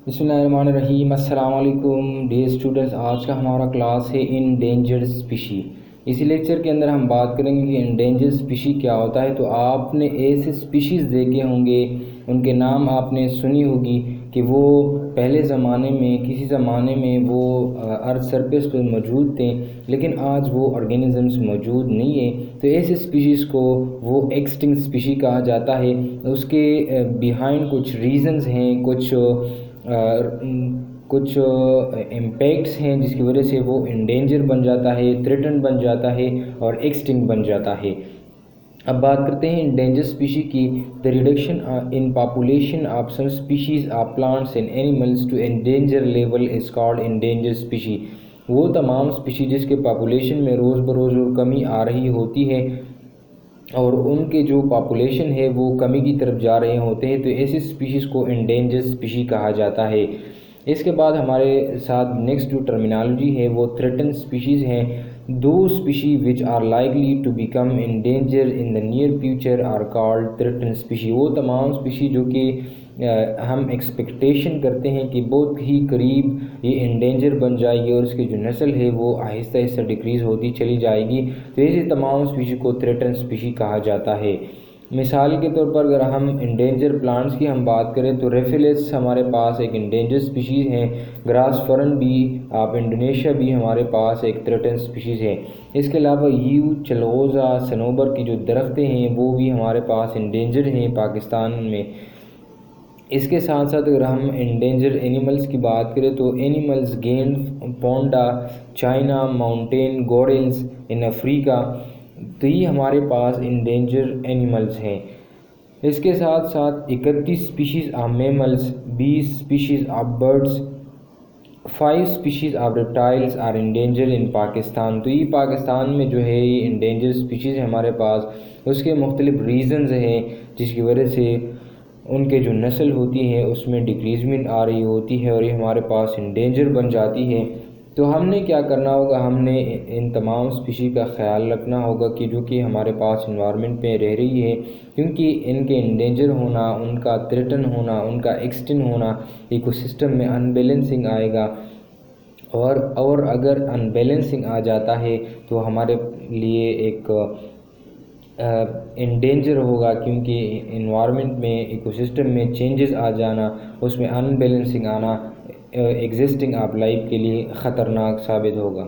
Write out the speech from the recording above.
بسم اللہ الرحمن الرحیم۔ السلام علیکم ڈیئر اسٹوڈنٹس، آج کا ہمارا کلاس ہے انڈینجرڈ اسپیشی۔ اسی لیکچر کے اندر ہم بات کریں گے کہ انڈینجرڈ اسپیشی کیا ہوتا ہے۔ تو آپ نے ایسے اسپیشیز دیکھے ہوں گے، ان کے نام آپ نے سنی ہوگی کہ وہ پہلے زمانے میں کسی زمانے میں وہ ارتھ سرفیس پر موجود تھے، لیکن آج وہ آرگینزمس موجود نہیں ہیں۔ تو ایسے اسپیشیز کو وہ ایکسٹنکٹ اسپیشی کہا جاتا ہے۔ اس کے بیہائنڈ کچھ ریزنز ہیں، کچھ امپیکٹس ہیں جس کی وجہ سے وہ انڈینجر بن جاتا ہے، تھریٹن بن جاتا ہے اور ایکسٹنکٹ بن جاتا ہے۔ اب بات کرتے ہیں انڈینجر اسپیشی کی۔ The reduction in population of some species of plants and animals to endanger level is called endanger species. وہ تمام اسپیشی جس کے پاپولیشن میں روز بروز کمی آ رہی ہوتی ہے اور ان کے جو پاپولیشن ہے وہ کمی کی طرف جا رہے ہوتے ہیں، تو ایسی اسپیشیز کو انڈینجر اسپیشی کہا جاتا ہے۔ اس کے بعد ہمارے ساتھ نیکسٹ جو ٹرمینالوجی ہے وہ تھریٹن اسپیشیز ہیں۔ دو species which are likely to become endangered in the near future are called threatened species. وہ تمام اسپیشی جو کہ ہم ایکسپیکٹیشن کرتے ہیں کہ بہت ہی قریب یہ انڈینجر بن جائے گی اور اس کی جو نسل ہے وہ آہستہ آہستہ ڈکریز ہوتی چلی جائے گی، تو ایسے تمام اسپیشی کو تھریٹن اسپیشی کہا جاتا ہے۔ مثال کے طور پر اگر ہم انڈینجر پلانٹس کی ہم بات کریں تو ریفیلس ہمارے پاس ایک انڈینجر اسپیشیز ہیں، گراس فرن بھی آپ انڈونیشیا بھی ہمارے پاس ایک تھریٹن اسپیشیز ہے۔ اس کے علاوہ یو چلغوزہ صنوبر کی جو درختیں ہیں وہ بھی ہمارے پاس انڈینجر ہیں پاکستان میں۔ اس کے ساتھ ساتھ اگر ہم انڈینجر اینیملز کی بات کریں تو اینیملز گینڈ پونڈا چائنا ماؤنٹین گورلز ان افریقہ، تو یہ ہمارے پاس انڈینجر اینیملز ہیں۔ اس کے ساتھ ساتھ 31 species of mammals, 20 species of birds, 5 species of reptiles are endangered in Pakistan. تو یہ پاکستان میں جو ہے یہ انڈینجر اسپیشیز ہمارے پاس، اس کے مختلف ریزنز ہیں جس کی وجہ سے ان کے جو نسل ہوتی ہے اس میں ڈکریزمنٹ آ رہی ہوتی ہے اور یہ ہمارے پاس انڈینجر بن جاتی ہے۔ تو ہم نے کیا کرنا ہوگا، ہم نے ان تمام اسپیشی کا خیال رکھنا ہوگا کہ جو کہ ہمارے پاس انوائرمنٹ میں رہ رہی ہے، کیونکہ ان کے انڈینجر ہونا، ان کا تھریٹن ہونا، ان کا ایکسٹنٹ ہونا، ایکو سسٹم میں ان بیلنسنگ آئے گا، اور اگر ان بیلنسنگ آ جاتا ہے تو ہمارے لیے ایک انڈینجر ہوگا، کیونکہ انوائرمنٹ میں ایکو سسٹم میں چینجز آ جانا، اس میں ان بیلنسنگ آنا ایگزسٹنگ آف لائف کے لیے خطرناک ثابت ہوگا۔